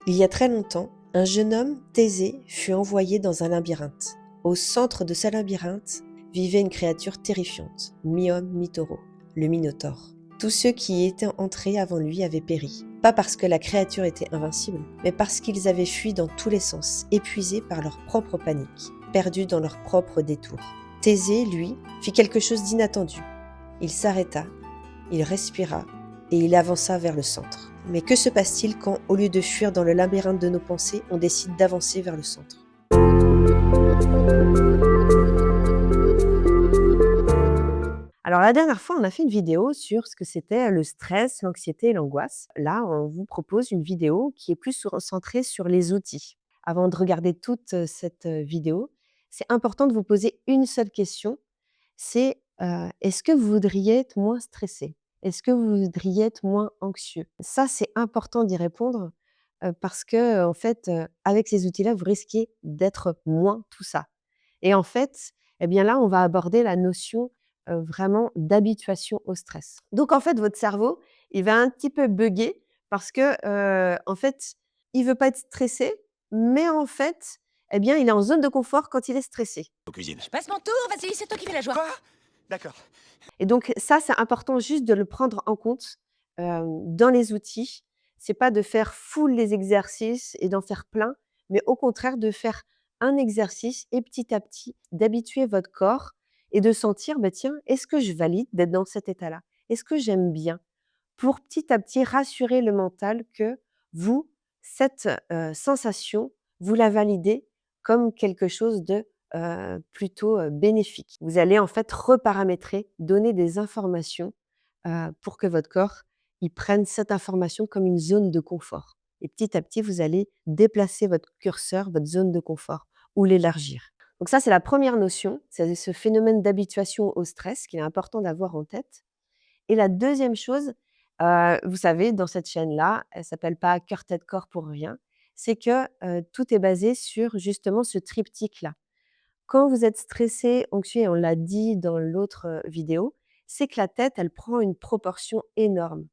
Il y a très longtemps, un jeune homme, Thésée, fut envoyé dans un labyrinthe. Au centre de ce labyrinthe vivait une créature terrifiante, mi-homme, mi-taureau, le Minotaure. Tous ceux qui y étaient entrés avant lui avaient péri. Pas parce que la créature était invincible, mais parce qu'ils avaient fui dans tous les sens, épuisés par leur propre panique, perdus dans leur propre détour. Thésée, lui, fit quelque chose d'inattendu. Il s'arrêta, il respira et il avança vers le centre. Mais que se passe-t-il quand, au lieu de fuir dans le labyrinthe de nos pensées, on décide d'avancer vers le centre ? Alors la dernière fois, on a fait une vidéo sur ce que c'était le stress, l'anxiété et l'angoisse. Là, on vous propose une vidéo qui est plus centrée sur les outils. Avant de regarder toute cette vidéo, c'est important de vous poser une seule question, c'est est-ce que vous voudriez être moins stressé? Est-ce que vous voudriez être moins anxieux? Ça, c'est important d'y répondre parce que en fait, avec ces outils-là, vous risquez d'être moins tout ça. Et en fait, eh bien là, on va aborder la notion vraiment d'habituation au stress. Donc en fait, votre cerveau, il va un petit peu bugger parce que, en fait, il veut pas être stressé, mais en fait, eh bien, il est en zone de confort quand il est stressé. Aux cuisines. Je passe mon tour, vas-y, c'est toi qui fais la joie. Quoi? D'accord. Et donc ça, c'est important juste de le prendre en compte, dans les outils. C'est pas de faire full les exercices et d'en faire plein, mais au contraire de faire un exercice et petit à petit d'habituer votre corps et de sentir, bah, tiens, est-ce que je valide d'être dans cet état-là? Est-ce que j'aime bien? Pour petit à petit rassurer le mental que vous, cette, sensation, vous la validez comme quelque chose de, plutôt, bénéfique. Vous allez en fait reparamétrer, donner des informations, pour que votre corps, il prenne cette information comme une zone de confort et petit à petit, vous allez déplacer votre curseur, votre zone de confort ou l'élargir. Donc ça, c'est la première notion, c'est ce phénomène d'habituation au stress qu'il est important d'avoir en tête. Et la deuxième chose, vous savez, dans cette chaîne-là, elle s'appelle pas Cœur, tête, corps pour rien, c'est que, tout est basé sur justement ce triptyque-là. Quand vous êtes stressé, anxieux et on l'a dit dans l'autre, vidéo, c'est que la tête, elle prend une proportion énorme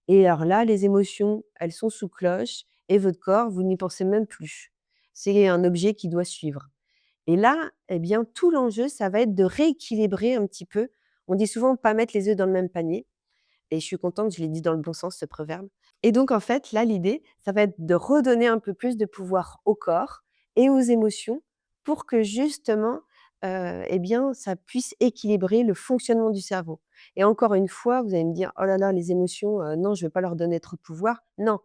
et alors là, les émotions, elles sont sous cloche et votre corps, vous n'y pensez même plus. C'est un objet qui doit suivre et là, eh bien, tout l'enjeu, ça va être de rééquilibrer un petit peu. On dit souvent: «Pas mettre les œufs dans le même panier». Et je suis contente, je l'ai dit dans le bon sens, ce proverbe. Et donc en fait, là, l'idée, ça va être de redonner un peu plus de pouvoir au corps et aux émotions pour que justement, eh bien, ça puisse équilibrer le fonctionnement du cerveau. Et encore une fois, vous allez me dire: «Oh là là, les émotions, non, je ne vais pas leur donner trop de pouvoir». Non,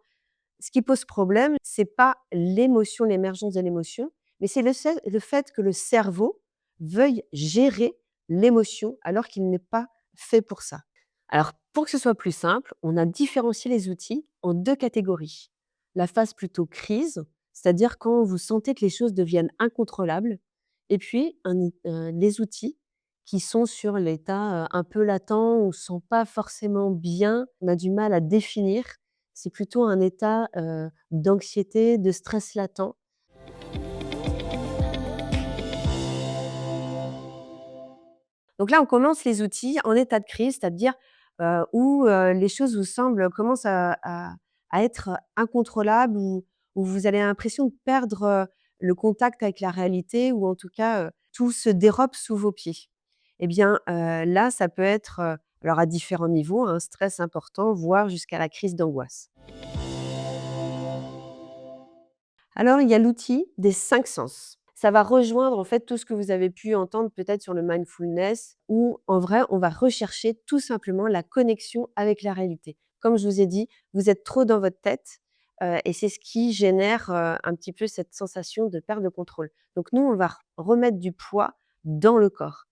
ce qui pose problème, c'est pas l'émotion, l'émergence de l'émotion, mais c'est le fait que le cerveau veuille gérer l'émotion alors qu'il n'est pas fait pour ça. Alors, pour que ce soit plus simple, on a différencié les outils en 2 catégories. La phase plutôt crise, c'est-à-dire quand vous sentez que les choses deviennent incontrôlables et puis les outils qui sont sur l'état, un peu latent, on ne se sent pas forcément bien, on a du mal à définir. C'est plutôt un état, d'anxiété, de stress latent. Donc là, on commence les outils en état de crise, c'est-à-dire, où, les choses vous semblent commencent à être incontrôlables, où vous avez l'impression de perdre, le contact avec la réalité ou en tout cas, tout se dérobe sous vos pieds. Eh bien, là, ça peut être, alors à différents niveaux, un stress important, voire jusqu'à la crise d'angoisse. Alors, il y a l'outil des 5 sens. Ça va rejoindre en fait tout ce que vous avez pu entendre peut-être sur le mindfulness où en vrai, on va rechercher tout simplement la connexion avec la réalité. Comme je vous ai dit, vous êtes trop dans votre tête, et c'est ce qui génère, un petit peu cette sensation de perte de contrôle. Donc nous, on va remettre du poids dans le corps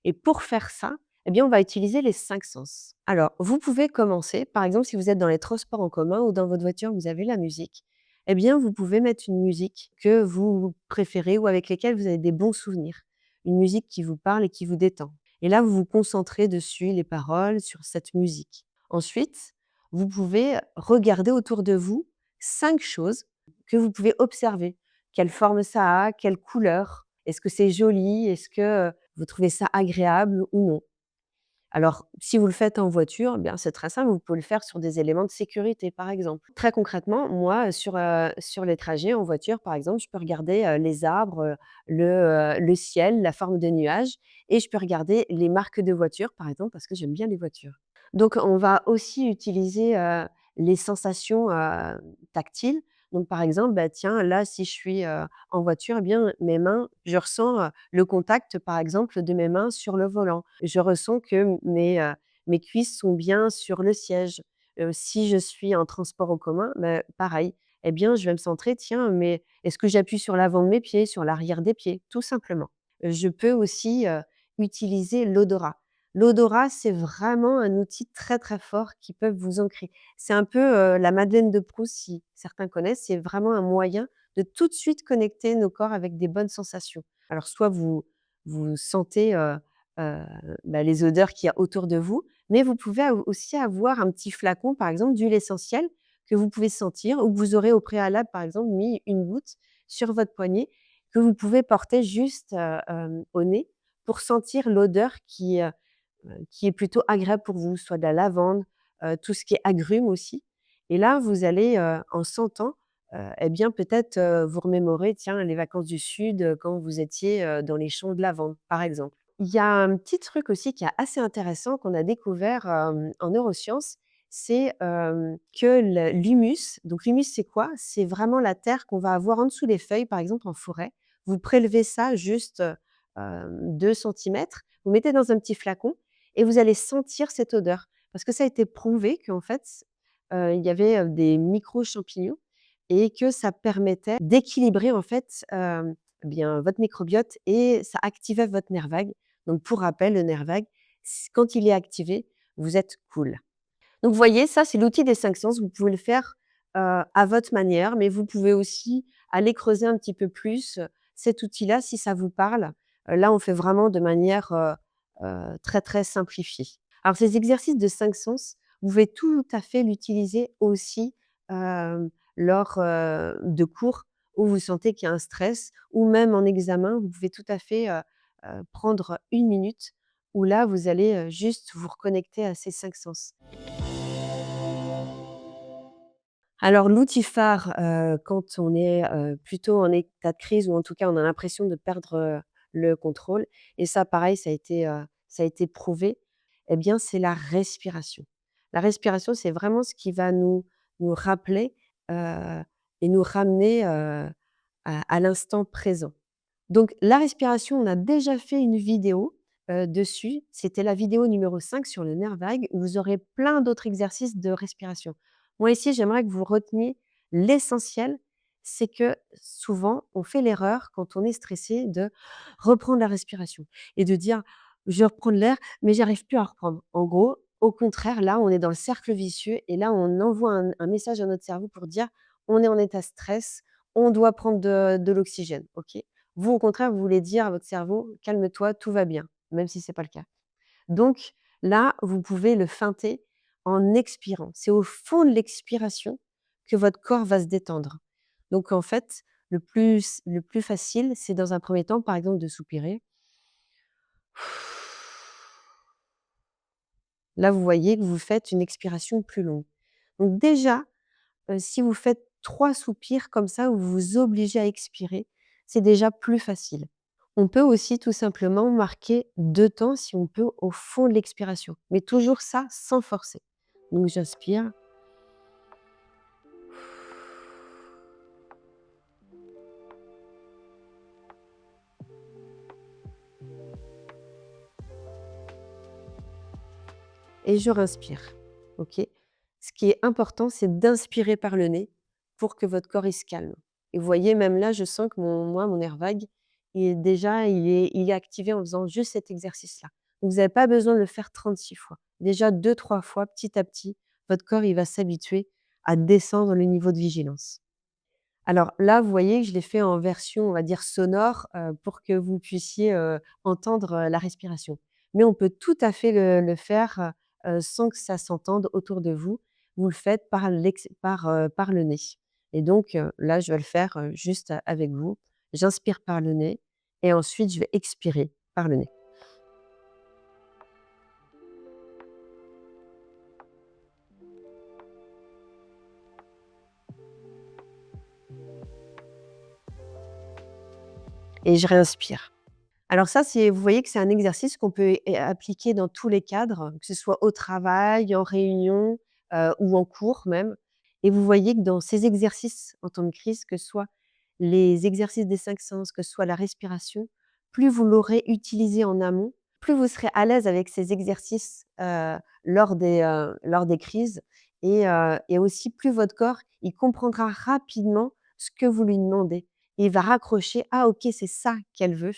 et pour faire ça, eh bien, on va utiliser les 5 sens. Alors, vous pouvez commencer, par exemple, si vous êtes dans les transports en commun ou dans votre voiture, vous avez la musique, eh bien, vous pouvez mettre une musique que vous préférez ou avec lesquelles vous avez des bons souvenirs. Une musique qui vous parle et qui vous détend. Et là, vous vous concentrez dessus, les paroles, sur cette musique. Ensuite, vous pouvez regarder autour de vous 5 choses que vous pouvez observer. Quelle forme ça a, quelle couleur, est-ce que c'est joli, est-ce que vous trouvez ça agréable ou non. Alors, si vous le faites en voiture, eh bien, c'est très simple, vous pouvez le faire sur des éléments de sécurité, par exemple. Très concrètement, moi, sur les trajets en voiture, par exemple, je peux regarder, les arbres, le ciel, la forme des nuages et je peux regarder les marques de voitures, par exemple, parce que j'aime bien les voitures. Donc on va aussi utiliser, les sensations, tactiles. Donc par exemple, bah, tiens, là, si je suis, en voiture, eh bien, mes mains, je ressens, le contact, par exemple, de mes mains sur le volant. Je ressens que mes cuisses sont bien sur le siège. Si je suis en transport en commun, bah, pareil. Eh bien, je vais me centrer, tiens, mais est-ce que j'appuie sur l'avant de mes pieds, sur l'arrière des pieds? Tout simplement. Je peux aussi, utiliser l'odorat. L'odorat, c'est vraiment un outil très, très fort qui peut vous ancrer. C'est un peu, la Madeleine de Proust, si certains connaissent. C'est vraiment un moyen de tout de suite connecter nos corps avec des bonnes sensations. Alors soit vous sentez, heu, bah, les odeurs qu'il y a autour de vous, mais vous pouvez aussi avoir un petit flacon, par exemple, d'huile essentielle que vous pouvez sentir ou que vous aurez au préalable, par exemple, mis une goutte sur votre poignet que vous pouvez porter juste, au nez pour sentir l'odeur qui est plutôt agréable pour vous, soit de la lavande, tout ce qui est agrumes aussi. Et là, vous allez, en sentant, et bien peut-être, vous remémorer, tiens, les vacances du sud, quand vous étiez, dans les champs de lavande, par exemple. Il y a un petit truc aussi qui est assez intéressant qu'on a découvert, en neurosciences, c'est, que l'humus, donc l'humus, c'est quoi? C'est vraiment la terre qu'on va avoir en dessous des feuilles, par exemple en forêt. Vous prélevez ça juste, 2 centimètres, vous mettez dans un petit flacon et vous allez sentir cette odeur. Parce que ça a été prouvé qu'en fait, il y avait, des micro-champignons et que ça permettait d'équilibrer en fait, bien votre microbiote et ça activait votre nerf vague. Donc pour rappel, le nerf vague, quand il est activé, vous êtes cool. Donc vous voyez, ça, c'est l'outil des 5 sens. Vous pouvez le faire, à votre manière, mais vous pouvez aussi aller creuser un petit peu plus, cet outil-là si ça vous parle. Là, on fait vraiment de manière, très, très simplifiée. Alors ces exercices de 5 sens, vous pouvez tout à fait l'utiliser aussi, lors, de cours où vous sentez qu'il y a un stress ou même en examen, vous pouvez tout à fait, prendre 1 minute où là, vous allez, juste vous reconnecter à ces 5 sens. Alors l'outil phare, quand on est, plutôt en état de crise ou en tout cas on a l'impression de perdre, le contrôle et ça pareil ça a été prouvé, eh bien c'est la respiration. La respiration, c'est vraiment ce qui va nous rappeler, heu et nous ramener, à l'instant présent. Donc la respiration, on a déjà fait une vidéo, dessus. C'était la vidéo numéro 5 sur le nerf vague où vous aurez plein d'autres exercices de respiration. Moi ici, j'aimerais que vous reteniez l'essentiel, c'est que souvent, on fait l'erreur quand on est stressé de reprendre la respiration et de dire: «Je reprends de l'air, mais j'arrive plus à reprendre». En gros, au contraire, là, on est dans le cercle vicieux et là, on envoie un message à notre cerveau pour dire: «On est en état stress, on doit prendre de l'oxygène». OK? Vous, au contraire, vous voulez dire à votre cerveau: «Calme-toi, tout va bien», même si c'est pas le cas. Donc là, vous pouvez le feinter en expirant. C'est au fond de l'expiration que votre corps va se détendre. Donc en fait, le plus facile, c'est dans un premier temps, par exemple, de soupirer. Là, vous voyez que vous faites une expiration plus longue. Donc déjà, si vous faites 3 soupirs comme ça, où vous vous obligez à expirer, c'est déjà plus facile. On peut aussi tout simplement marquer 2 temps si on peut au fond de l'expiration, mais toujours ça sans forcer. Donc j'inspire et je respire. OK? Ce qui est important, c'est d'inspirer par le nez pour que votre corps il se calme. Et vous voyez, même là, je sens que mon nerf vague, il est activé en faisant juste cet exercice-là. Donc vous n'avez pas besoin de le faire 36 fois. Déjà 2-3 fois, petit à petit, votre corps il va s'habituer à descendre le niveau de vigilance. Alors là, vous voyez que je l'ai fait en version, on va dire sonore, pour que vous puissiez, entendre, la respiration. Mais on peut tout à fait le faire, sans que ça s'entende autour de vous. Vous le faites par le nez et donc là, je vais le faire, juste avec vous. J'inspire par le nez et ensuite je vais expirer par le nez. et je réinspire. Alors ça, vous voyez que c'est un exercice qu'on peut appliquer dans tous les cadres, que ce soit au travail, en réunion, ou en cours même. Et vous voyez que dans ces exercices en temps de crise, que ce soit les exercices des 5 sens, que ce soit la respiration, plus vous l'aurez utilisé en amont, plus vous serez à l'aise avec ces exercices, lors des crises et aussi plus votre corps, il comprendra rapidement ce que vous lui demandez. Et il va raccrocher: «Ah OK, c'est ça qu'elle veut,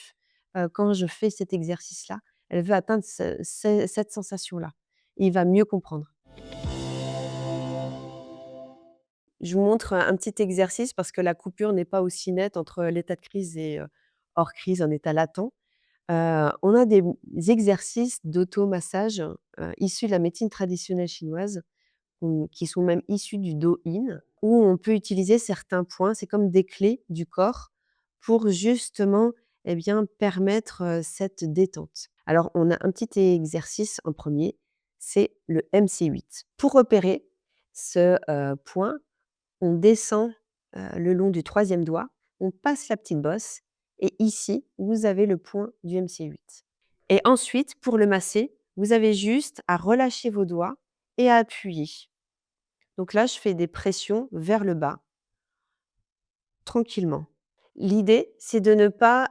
quand je fais cet exercice-là. Elle veut atteindre cette sensation-là». Il va mieux comprendre. Je vous montre un petit exercice parce que la coupure n'est pas aussi nette entre l'état de crise et hors crise, en état latent. On a des exercices d'automassage, issus de la médecine traditionnelle chinoise ou qui sont même issus du Do-in, où on peut utiliser certains points, c'est comme des clés du corps pour justement, eh bien, permettre, cette détente. Alors on a un petit exercice en premier, c'est le MC8. Pour repérer ce, point, on descend, le long du troisième doigt, on passe la petite bosse et ici, vous avez le point du MC8. Et ensuite, pour le masser, vous avez juste à relâcher vos doigts et à appuyer. Donc là, je fais des pressions vers le bas, tranquillement. L'idée, c'est de ne pas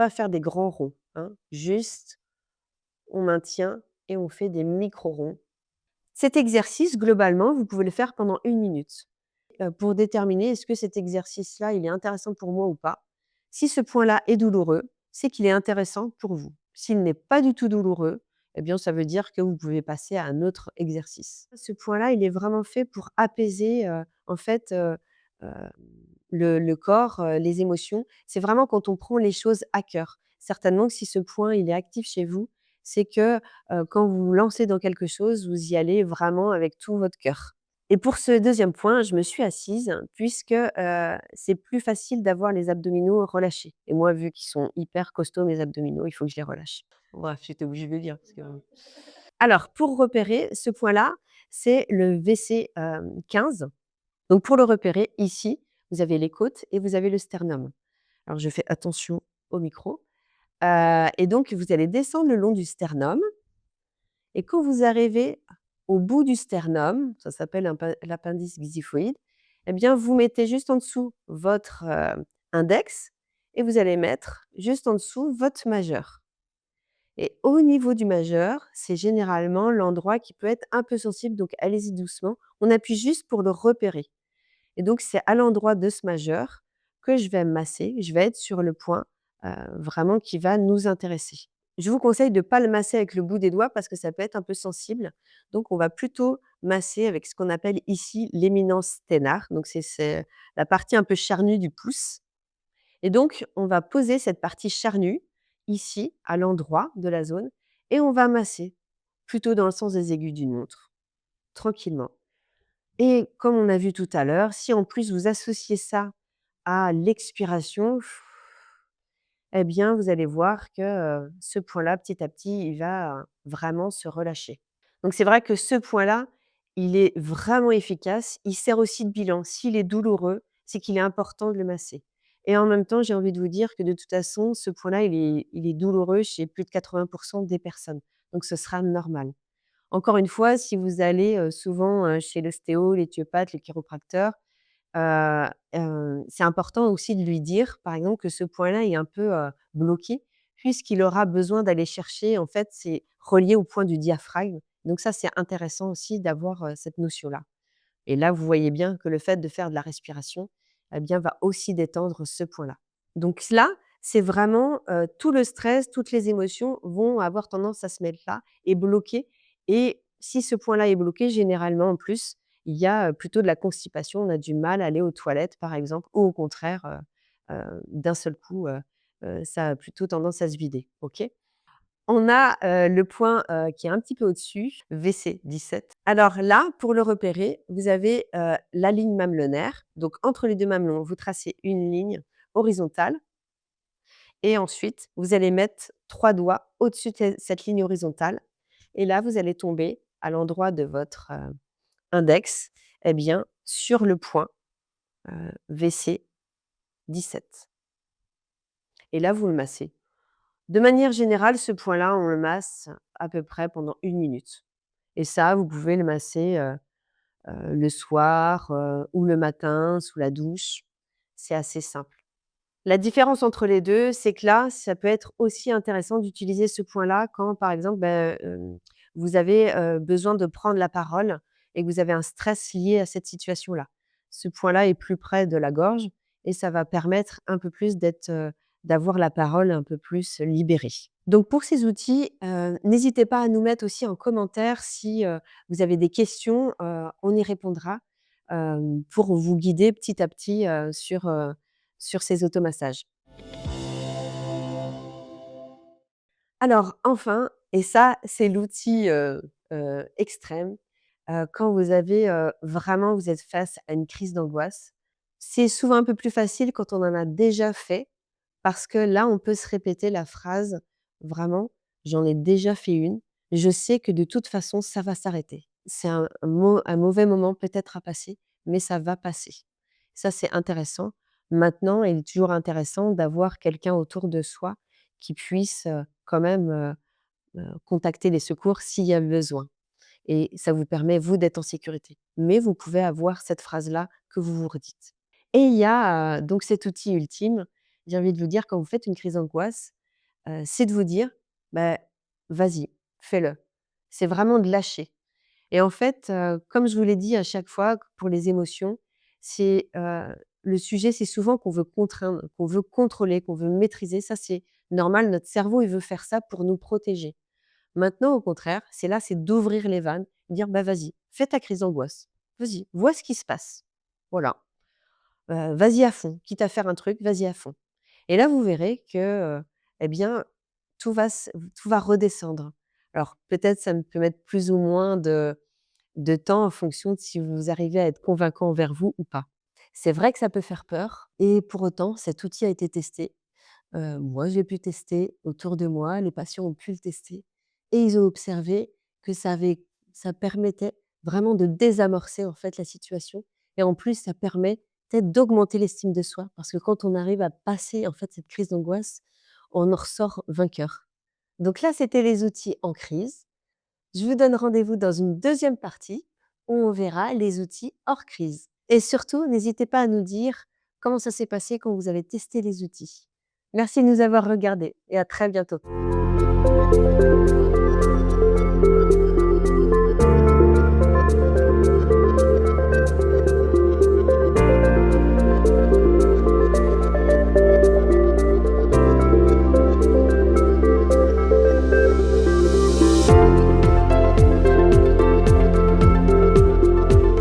faire des grands ronds, hein. Juste, on maintient et on fait des micro-ronds. Cet exercice, globalement, vous pouvez le faire pendant 1 minute. Pour déterminer est-ce que cet exercice-là, il est intéressant pour moi ou pas. Si ce point-là est douloureux, c'est qu'il est intéressant pour vous. S'il n'est pas du tout douloureux, eh bien, ça veut dire que vous pouvez passer à un autre exercice. Ce point-là, il est vraiment fait pour apaiser, en fait, heu, le corps, les émotions. C'est vraiment quand on prend les choses à cœur. Certainement que si ce point, il est actif chez vous, c'est que, quand vous vous lancez dans quelque chose, vous y allez vraiment avec tout votre cœur. Et pour ce deuxième point, je me suis assise puisque, c'est plus facile d'avoir les abdominaux relâchés et moi, vu qu'ils sont hyper costauds mes abdominaux, il faut que je les relâche. Bref, j'étais obligée de le dire parce que alors pour repérer ce point-là, c'est le WC, 15. Donc pour le repérer, ici, vous avez les côtes et vous avez le sternum. Alors je fais attention au micro, et donc vous allez descendre le long du sternum et quand vous arrivez au bout du sternum, ça s'appelle l'appendice xiphoïde, eh bien, vous mettez juste en dessous votre, index et vous allez mettre juste en dessous votre majeur et au niveau du majeur, c'est généralement l'endroit qui peut être un peu sensible, donc allez-y doucement. On appuie juste pour le repérer et donc c'est à l'endroit de ce majeur que je vais masser. Je vais être sur le point, vraiment qui va nous intéresser. Je vous conseille de ne pas le masser avec le bout des doigts parce que ça peut être un peu sensible. Donc on va plutôt masser avec ce qu'on appelle ici l'éminence thénard. Donc c'est la partie un peu charnue du pouce et donc on va poser cette partie charnue ici, à l'endroit de la zone et on va masser, plutôt dans le sens des aiguilles d'une montre, tranquillement. Et comme on a vu tout à l'heure, si en plus vous associez ça à l'expiration, eh bien, vous allez voir que, ce point-là, petit à petit, il va, vraiment se relâcher. Donc c'est vrai que ce point-là, il est vraiment efficace. Il sert aussi de bilan. S'il est douloureux, c'est qu'il est important de le masser et en même temps, j'ai envie de vous dire que de toute façon, ce point-là, il est douloureux chez plus de 80 des personnes. Donc ce sera normal. Encore une fois, si vous allez, souvent, chez l'ostéo, l'éthiopathe, les chiropracteurs, c'est important aussi de lui dire, par exemple, que ce point-là est un peu, bloqué, puisqu'il aura besoin d'aller chercher en fait, c'est relié au point du diaphragme. Donc ça, c'est intéressant aussi d'avoir, cette notion-là. Et là, vous voyez bien que le fait de faire de la respiration, eh bien, va aussi détendre ce point-là. Donc là, c'est vraiment, tout le stress, toutes les émotions vont avoir tendance à se mettre là et bloquer et si ce point-là est bloqué, généralement, en plus, il y a, plutôt de la constipation. On a du mal à aller aux toilettes, par exemple, ou au contraire, d'un seul coup, ça a plutôt tendance à se vider, OK? On a, le point, qui est un petit peu au-dessus, WC17. Alors là, pour le repérer, vous avez, la ligne mamelonnaire. Donc entre les 2 mamelons, vous tracez une ligne horizontale et ensuite vous allez mettre 3 doigts au-dessus de cette ligne horizontale et là, vous allez tomber à l'endroit de votre, index, eh bien, sur le point, WC17. et là, vous le massez. De manière générale, ce point-là, on le masse à peu près pendant 1 minute et ça, vous pouvez le masser, le soir, ou le matin sous la douche. C'est assez simple. La différence entre les 2, c'est que là, ça peut être aussi intéressant d'utiliser ce point-là quand, par exemple, vous avez, besoin de prendre la parole et que vous avez un stress lié à cette situation-là. Ce point-là est plus près de la gorge et ça va permettre un peu plus d'avoir la parole un peu plus libérée. Donc pour ces outils, n'hésitez pas à nous mettre aussi en commentaire si, vous avez des questions, on y répondra, pour vous guider petit à petit, sur ces automassages. Alors enfin, et ça, c'est l'outil, extrême, quand vous êtes face à une crise d'angoisse. C'est souvent un peu plus facile quand on en a déjà fait, parce que là, on peut se répéter la phrase vraiment: «J'en ai déjà fait une, je sais que de toute façon, ça va s'arrêter. C'est un mauvais moment peut-être à passer, mais ça va passer». Ça, c'est intéressant. Maintenant, il est toujours intéressant d'avoir quelqu'un autour de soi qui puisse, quand même, contacter les secours s'il y a besoin et ça vous permet, vous, d'être en sécurité. Mais vous pouvez avoir cette phrase-là que vous vous redites et il y a, donc cet outil ultime, j'ai envie de vous dire quand vous faites une crise d'angoisse, c'est de vous dire: «Bah, vas-y, fais-le». C'est vraiment de lâcher et en fait, comme je vous l'ai dit à chaque fois pour les émotions, c'est, le sujet, c'est souvent qu'on veut contraindre, qu'on veut contrôler, qu'on veut maîtriser. Ça, c'est normal, notre cerveau, il veut faire ça pour nous protéger. Maintenant, au contraire, c'est d'ouvrir les vannes, dire: «Bah, vas-y, fais ta crise d'angoisse. Vas-y, vois ce qui se passe. Voilà, vas-y à fond, quitte à faire un truc, vas-y à fond» et là, vous verrez que, eh bien, tout va redescendre. Alors peut-être ça me peut mettre plus ou moins de temps en fonction de si vous arrivez à être convaincant envers vous ou pas. C'est vrai que ça peut faire peur et pour autant, cet outil a été testé. Moi, j'ai pu tester, autour de moi, les patients ont pu le tester et ils ont observé que ça permettait vraiment de désamorcer, en fait, la situation et en plus, ça permet peut-être d'augmenter l'estime de soi parce que quand on arrive à passer, en fait, cette crise d'angoisse, on en ressort vainqueur. Donc là, c'était les outils en crise. Je vous donne rendez-vous dans une deuxième partie où on verra les outils hors crise. Et surtout, n'hésitez pas à nous dire comment ça s'est passé quand vous avez testé les outils. Merci de nous avoir regardés et à très bientôt.